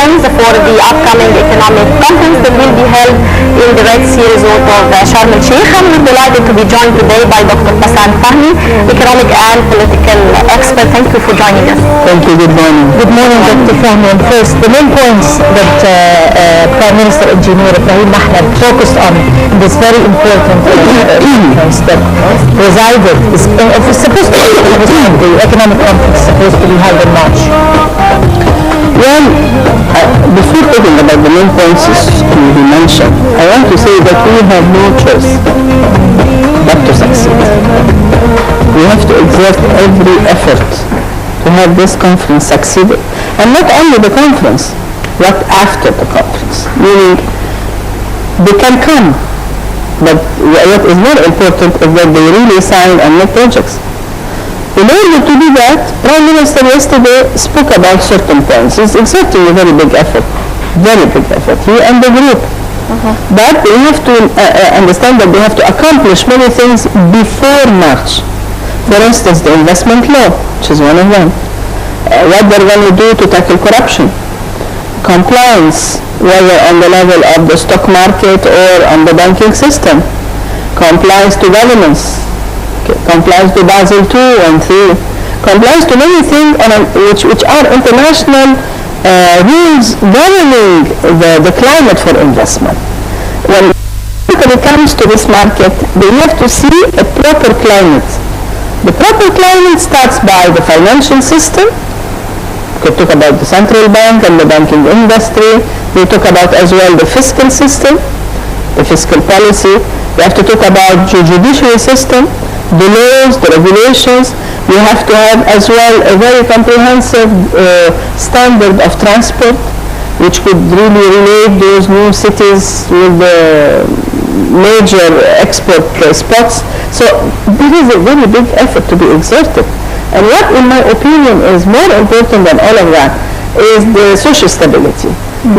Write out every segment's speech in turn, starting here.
questions for the upcoming economic conference that will be held in the Red Sea Resort of Sharm el-Sheikh. And we're delighted to be joined today by Dr. Basant Fahmy, economic and political expert. Thank you for joining us. Thank you. Good morning. Good morning, Dr. Fahmy. And first, the main points that Prime Minister Engineer Ibrahim Mahmoud focused on in this very important conference that presided, is supposed to be the economic conference supposed to be held in March. Well, before talking about the main points you mentioned, I want to say that we have no choice but to succeed. We have to exert every effort to have this conference succeed, and not only the conference, but after the conference. Meaning, they can come, but what is more important is that they really sign and make projects. In order to do that, Prime Minister yesterday spoke about certain points. It's exerting a very big effort, he and the group. But they have to understand that they have to accomplish many things before March. For instance, the investment law, which is one of them. What they're going to do to tackle corruption. Compliance, whether on the level of the stock market or on the banking system. Compliance to governance. Compliance to Basel II and III, compliance to many things which are international rules governing the climate for investment. When it comes to this market, they have to see a proper climate. The proper climate starts by the financial system. We could talk about the central bank and the banking industry. We talk about as well the fiscal system, the fiscal policy. We have to talk about the judiciary system, the laws, the regulations. We have to have as well a very comprehensive standard of transport, which could really relate those new cities with the major export spots. So there is a very big effort to be exerted. And what, in my opinion, is more important than all of that is the social stability.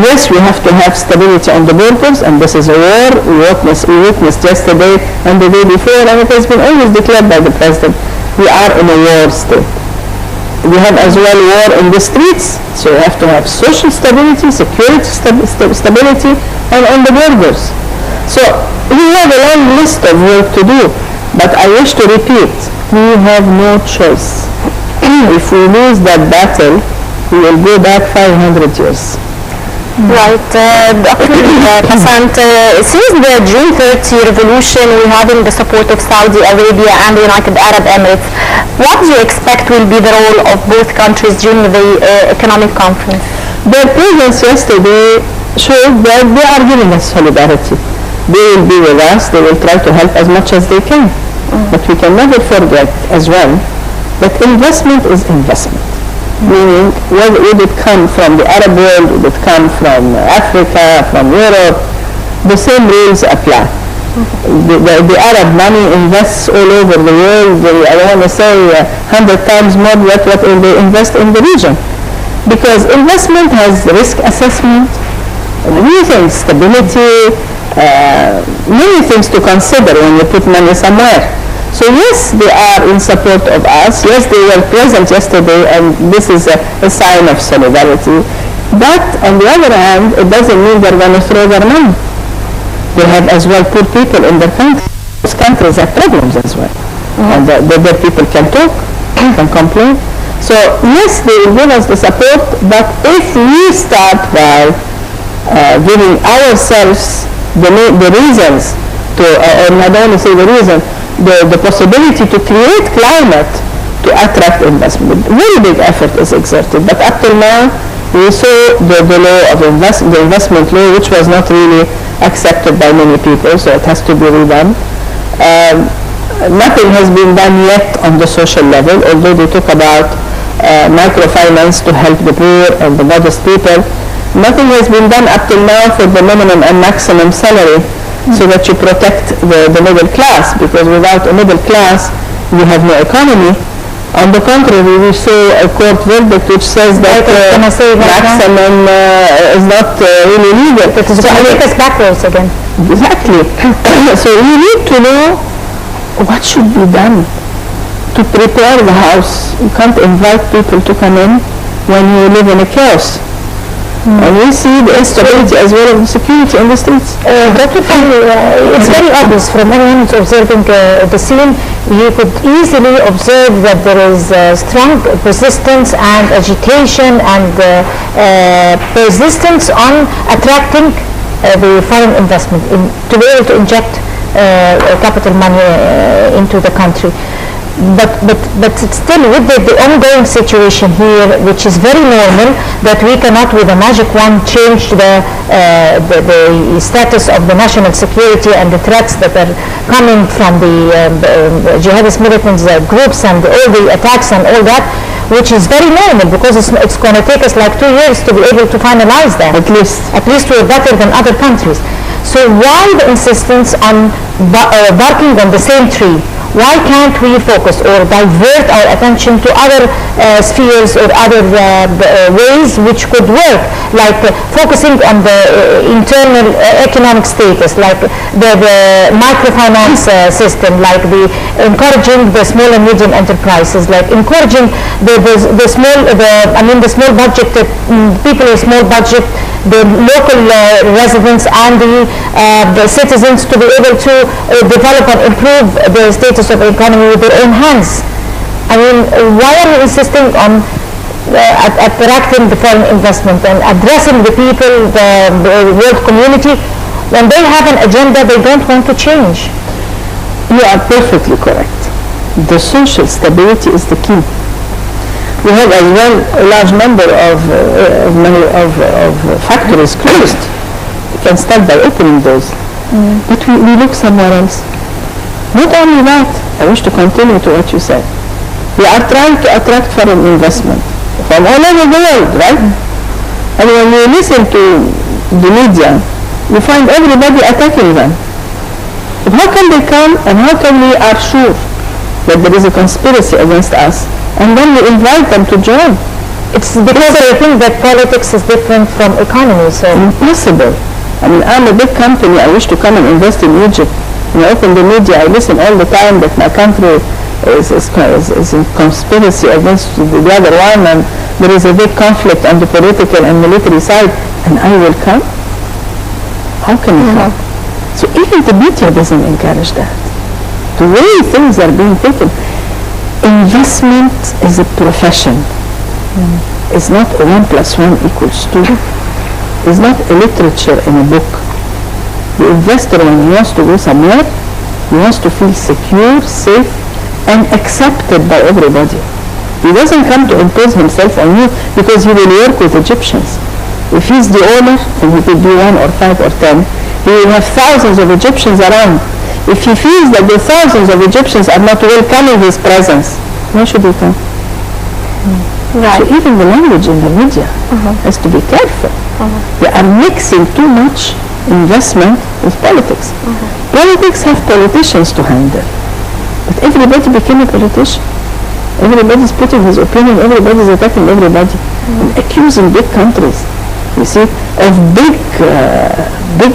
Yes, we have to have stability on the borders, and this is a war. We witnessed yesterday and the day before, and it has been always declared by the President, we are in a war state. We have as well war in the streets, so we have to have social stability, security stability, and on the borders. So we have a long list of work to do, but I wish to repeat, we have no choice. If we lose that battle, we will go back 500 years. Right, Dr. Basant, since the June 30 revolution, we have in the support of Saudi Arabia and the United Arab Emirates. What do you expect will be the role of both countries during the economic conference? Their presence yesterday showed that they are giving us solidarity. They will be with us, they will try to help as much as they can. But we can never forget as well that investment is investment. Meaning, whether would it come from the Arab world, would it come from Africa, from Europe, the same rules apply. The Arab money invests all over the world. I want to say 100 times more what they invest in the region. Because investment has risk assessment, many things, stability, many things to consider when you put money somewhere. So yes, they are in support of us. Yes, they were present yesterday, and this is a sign of solidarity. But on the other hand, it doesn't mean they're going to throw their money. They have as well poor people in their countries. Those countries have problems as well. And their people can talk, can complain. So yes, they will give us the support, but if we start by giving ourselves the reasons to, or I don't want to say the reason, the possibility to create climate to attract investment. Very big effort is exerted, but up till now we saw the law of the investment law, which was not really accepted by many people, so it has to be redone. Nothing has been done yet on the social level, although they talk about microfinance to help the poor and the modest people. Nothing has been done up till now for the minimum and maximum salary, so that you protect the middle class, because without a middle class, you have no economy. On the contrary, we saw a court verdict which says that maximum is not really legal. It is going to take us backwards again. Exactly. So we need to know what should be done to prepare the house. You can't invite people to come in when you live in a chaos. And we see the instability as well as the security in the streets. Dr. Fahmy, it's very obvious from anyone who's observing the scene. You could easily observe that there is strong persistence and agitation and persistence on attracting the foreign investment to be able to inject capital money into the country. But still, with the ongoing situation here, which is very normal, that we cannot with a magic wand change the status of the national security and the threats that are coming from the jihadist militants groups and all the attacks and all that, which is very normal because it's going to take us like 2 years to be able to finalize that. At least we're better than other countries. So why the insistence on barking on the same tree? Why can't we focus or divert our attention to other spheres or other ways which could work, like focusing on the internal economic status, like the microfinance system, like encouraging the small and medium enterprises, like encouraging the small budget people with small budget, the local residents and the citizens to be able to develop and improve the status of the economy with their own hands. I mean, why are we insisting on attracting the foreign investment and addressing the people, the world community, when they have an agenda they don't want to change? You are perfectly correct. The social stability is the key. We have as well a large number of factories closed. We can start by opening those. But we look somewhere else. Not only that, I wish to continue to what you said. We are trying to attract foreign investment from all over the world, right? And when you listen to the media, you find everybody attacking them. But how can they come and how can we are sure that there is a conspiracy against us and then we invite them to join? It's because I think that politics is different from economy, so impossible. I mean, I'm a big company, I wish to come and invest in Egypt. When I open the media, I listen all the time that my country is in conspiracy against the other one and there is a big conflict on the political and military side, and I will come? How can you come? So even the media doesn't encourage that. The way things are being taken, investment is a profession. It's not 1 + 1 = 2. It's not a literature in a book. The investor, when he wants to go somewhere, he wants to feel secure, safe, and accepted by everybody. He doesn't come to impose himself on you because he will work with Egyptians. If he's the owner, and he could be 1 or 5 or 10, he will have thousands of Egyptians around. If he feels that the thousands of Egyptians are not welcoming his presence, why should he come? Right. So even the language in the media has to be careful. They are mixing too much investment with politics. Politics have politicians to handle, but everybody became a politician. Everybody's putting his opinion, everybody's attacking everybody, and accusing big countries, you see, of big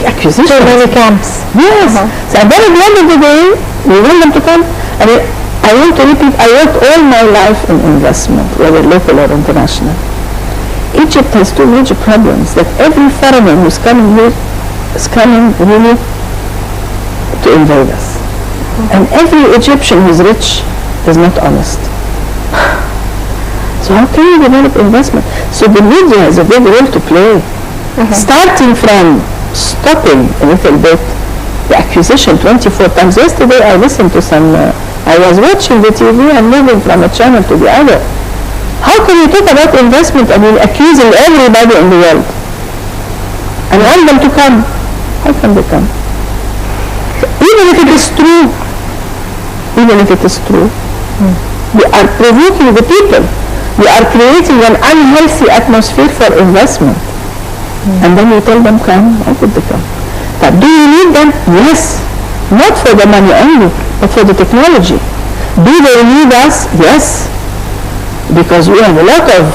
accusations. Too many camps. Yes. So and then at the end of the day, we want them to come. I mean, I want to repeat, I worked all my life in investment, whether local or international. Egypt has two major problems, that every foreigner who's coming here is coming really to invade us. And every Egyptian who's rich is not honest. So how can you develop investment? So the media has a big role to play. Starting from stopping a little bit the accusation 24 times. Yesterday I listened to some, I was watching the TV and moving from a channel to the other. How can you talk about investment and you're accusing everybody in the world? And want them to come. How can they come? Even if it is true, we are provoking the people. We are creating an unhealthy atmosphere for investment. And then we tell them come, how could they come? But do you need them? Yes. Not for the money only, but for the technology. Do they need us? Yes. Because we have a lot of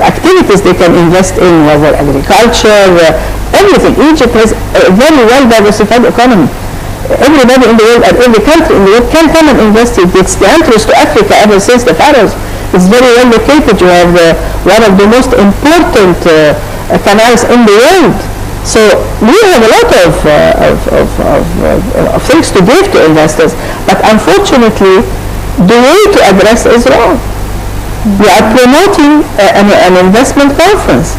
activities they can invest in, whether agriculture, everything. Egypt has a very well diversified economy. Everybody in the world, and every country in the world can come and invest it. It's the entrance to Africa ever since the pharaohs. It's very well located. You have one of the most important canals in the world. So we have a lot of things to give to investors, but unfortunately, the way to address is wrong. We are promoting an investment conference,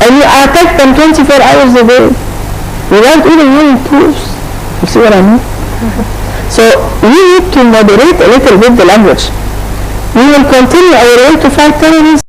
and you attack them 24 hours a day without even having proofs. You see what I mean? So we need to moderate a little bit the language. We will continue our way to fight terrorism.